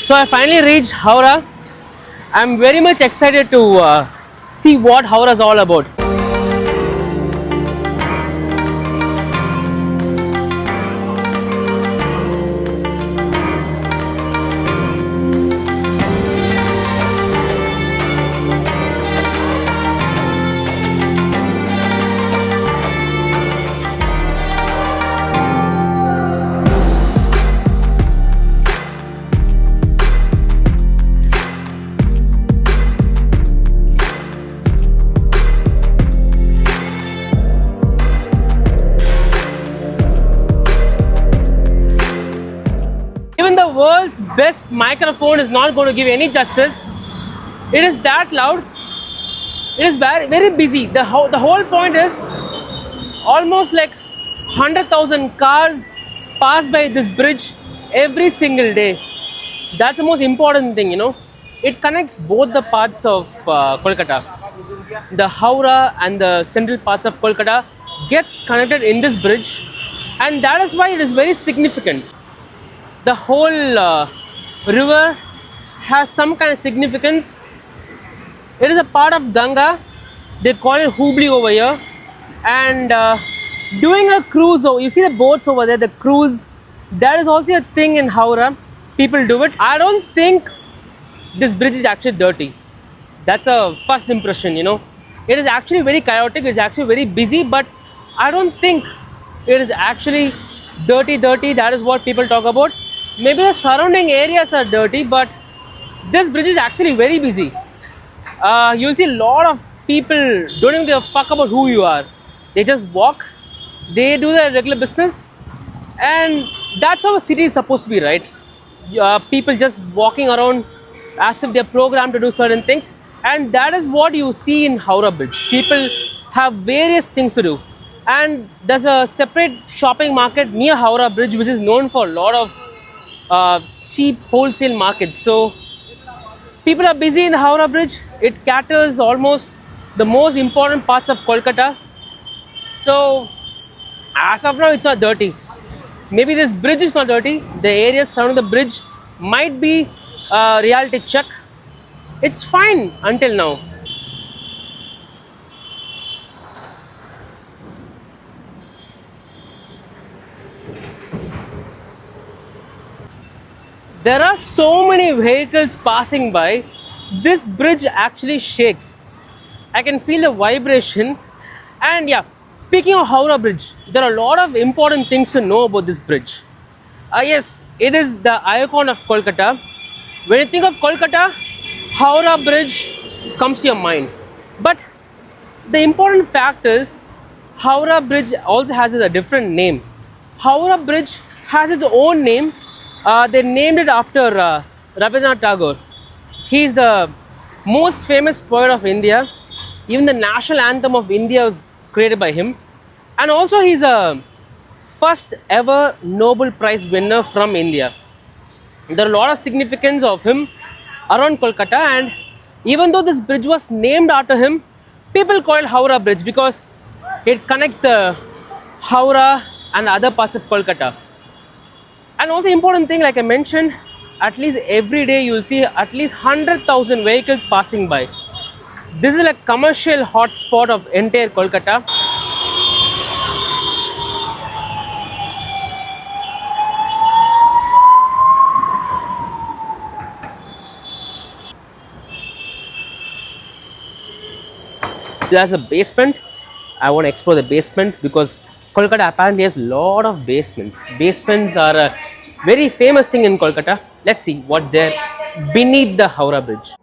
So I finally reached Howrah. I'm very much excited to see what Howrah is all about. Even the world's best microphone is not going to give any justice. It is that loud. It is very, very busy. The whole point is almost like 100,000 cars pass by this bridge every single day. That's the most important thing, you know. It connects both the parts of Kolkata. The Howrah and the central parts of Kolkata gets connected in this bridge, and that is why it is very significant. The whole river has some kind of significance. It is a part of Ganga. They call it Hubli over here. And doing a cruise, you see the boats over there, the cruise, that is also a thing in Howrah. People do it. I don't think this bridge is actually dirty. That's a first impression, you know. It is actually very chaotic, it's actually very busy, but I don't think it is actually dirty. That is what people talk about. Maybe the surrounding areas are dirty, but this bridge is actually very busy. You'll see a lot of people don't even give a fuck about who you are. They just walk, they do their regular business, and that's how a city is supposed to be, right? People just walking around as if they're programmed to do certain things, and that is what you see in Howrah Bridge. People have various things to do, and there's a separate shopping market near Howrah Bridge which is known for a lot of cheap wholesale markets. So people are busy in the Howrah Bridge. It caters almost the most important parts of Kolkata. So as of now, it's not dirty. Maybe this bridge is not dirty. The areas surrounding the bridge might be a reality check. It's fine until now. There are so many vehicles passing by. This bridge actually shakes. I can feel the vibration. And yeah, speaking of Howrah Bridge, there are a lot of important things to know about this bridge. Yes, it is the icon of Kolkata. When you think of Kolkata, Howrah Bridge comes to your mind. But the important fact is, Howrah Bridge also has a different name. Howrah Bridge has its own name. They named it after Rabindranath Tagore. He is the most famous poet of India. Even the national anthem of India was created by him. And also he's a first ever Nobel Prize winner from India. There are a lot of significance of him around Kolkata, and even though this bridge was named after him, people call it Howrah Bridge because it connects the Howrah and other parts of Kolkata. And also important thing, like I mentioned, at least every day you will see at least 100,000 vehicles passing by. This is like commercial hotspot of entire Kolkata. There's a basement. I want to explore the basement because Kolkata apparently has a lot of basements. Basements are a very famous thing in Kolkata. Let's see what's there beneath the Howrah Bridge.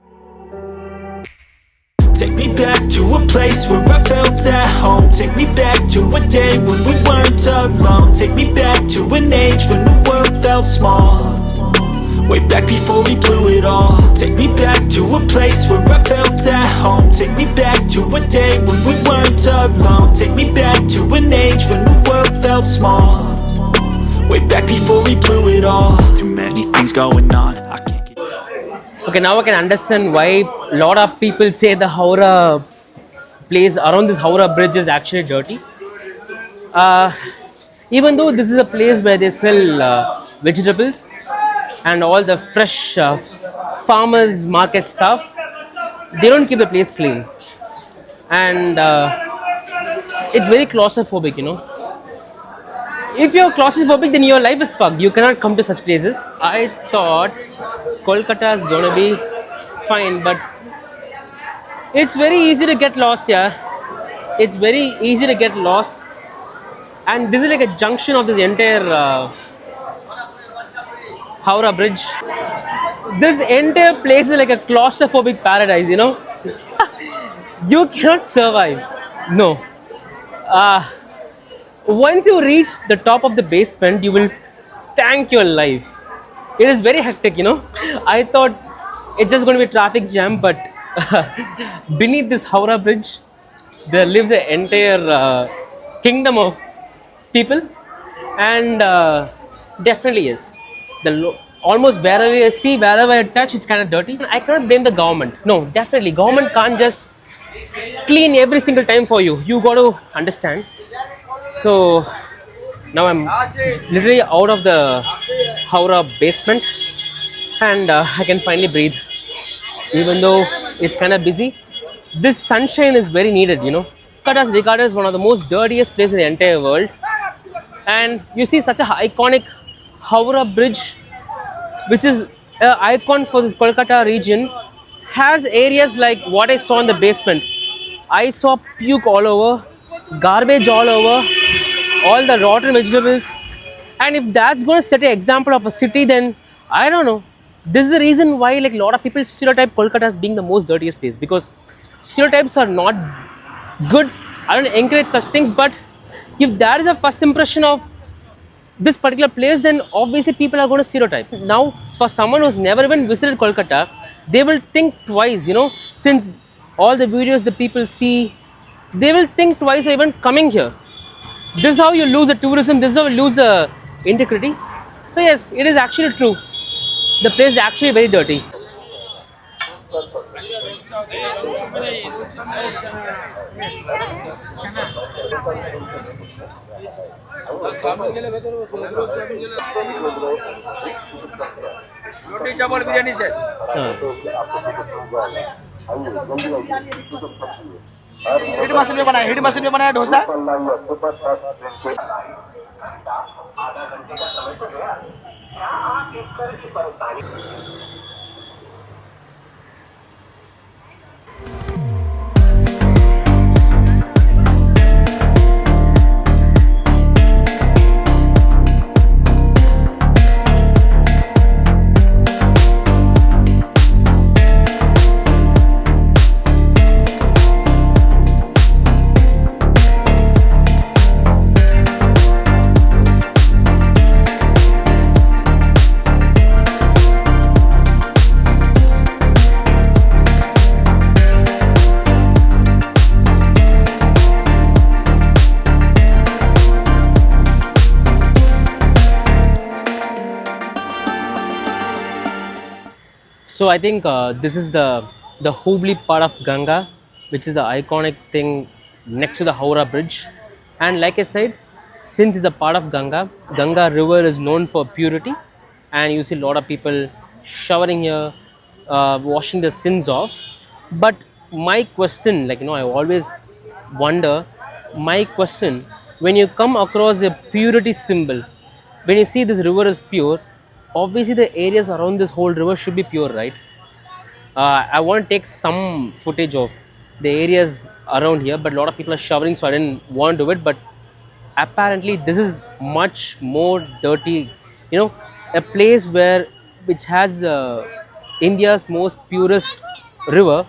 Take me back to a place where I felt at home. Take me back to a day when we weren't alone. Take me back to an age when the world felt small. Way back before we blew it all. Take me back to a place where I felt at home. Take me back to a day when we weren't alone. Take me back to an age when the world felt small. Way back before we blew it all. Too many things going on, I can't keep. Okay, now I can understand why a lot of people say the Howrah place around this Howrah Bridge is actually dirty. Even though this is a place where they sell vegetables, and all the fresh farmers market stuff. They don't keep the place clean, and it's very claustrophobic, you know. If you're claustrophobic, then your life is fucked. You cannot come to such places. I thought Kolkata is gonna be fine, but it's very easy to get lost here. It's very easy to get lost, and this is like a junction of this entire Howrah Bridge. This entire place is like a claustrophobic paradise, you know. You cannot survive. No. Uh, Once you reach the top of the basement, you will thank your life. It is very hectic, you know. I thought it's just going to be a traffic jam, but beneath this Howrah Bridge, there lives an entire kingdom of people, and definitely yes. Almost wherever I see, wherever I touch, it's kind of dirty. I cannot blame the government. No, definitely, government can't just clean every single time for you. You got to understand. So now I'm literally out of the Howrah basement, and I can finally breathe. Even though it's kind of busy, this sunshine is very needed, you know. Kolkata is regarded as one of the most dirtiest places in the entire world, and you see such a iconic Howrah Bridge, which is an icon for this Kolkata region, has areas like what I saw in the basement. I saw puke all over, garbage all over, all the rotten vegetables. And if that's going to set an example of a city, then I don't know. This is the reason why like a lot of people stereotype Kolkata as being the most dirtiest place, because stereotypes are not good. I don't encourage such things, but if that is a first impression of this particular place, then obviously people are going to stereotype. Now, for someone who's never even visited Kolkata, they will think twice, you know, since all the videos the people see, they will think twice even coming here. This is how you lose the tourism, this is how you lose the integrity. So yes, it is actually true. The place is actually very dirty. रोटी चावल बिरयानी से hit machine में बनाया dosa So I think this is the Hubli part of Ganga, which is the iconic thing next to the Howrah Bridge. And like I said, since it's a part of Ganga, Ganga river is known for purity, and you see a lot of people showering here, washing the sins off. But my question, like, you know, I always wonder, my question, when you come across a purity symbol, when you see this river is pure, obviously the areas around this whole river should be pure, right? I want to take some footage of the areas around here, but a lot of people are showering, so I didn't want to do it. But apparently this is much more dirty, you know, a place where which has India's most purest river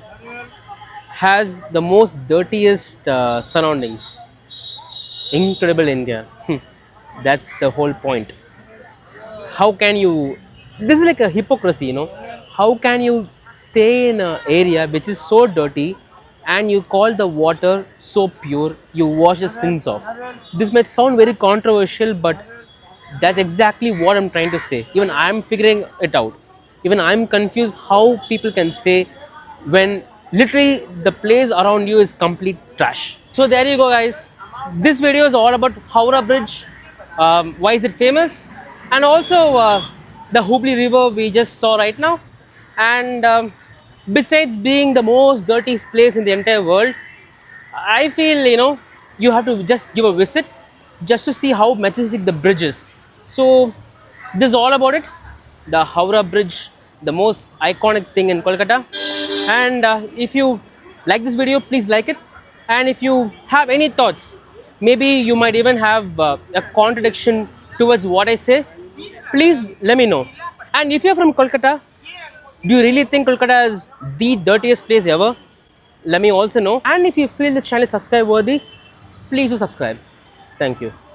has the most dirtiest surroundings. Incredible India. That's the whole point. How can you, this is like a hypocrisy, you know, how can you stay in an area which is so dirty and you call the water so pure, you wash the sins off? This might sound very controversial, but that's exactly what I'm trying to say. Even I'm figuring it out. Even I'm confused how people can say when literally the place around you is complete trash. So there you go, guys. This video is all about Howrah Bridge. Why is it famous? And also the Hooghly River we just saw right now. And besides being the most dirtiest place in the entire world, I feel, you have to just give a visit just to see how majestic the bridge is. So this is all about it. The Howrah Bridge, the most iconic thing in Kolkata. And if you like this video, please like it. And if you have any thoughts, maybe you might even have a contradiction towards what I say, please let me know. And if you're from Kolkata, do you really think Kolkata is the dirtiest place ever? Let me also know. And if you feel the channel is subscribe worthy, please do subscribe. Thank you.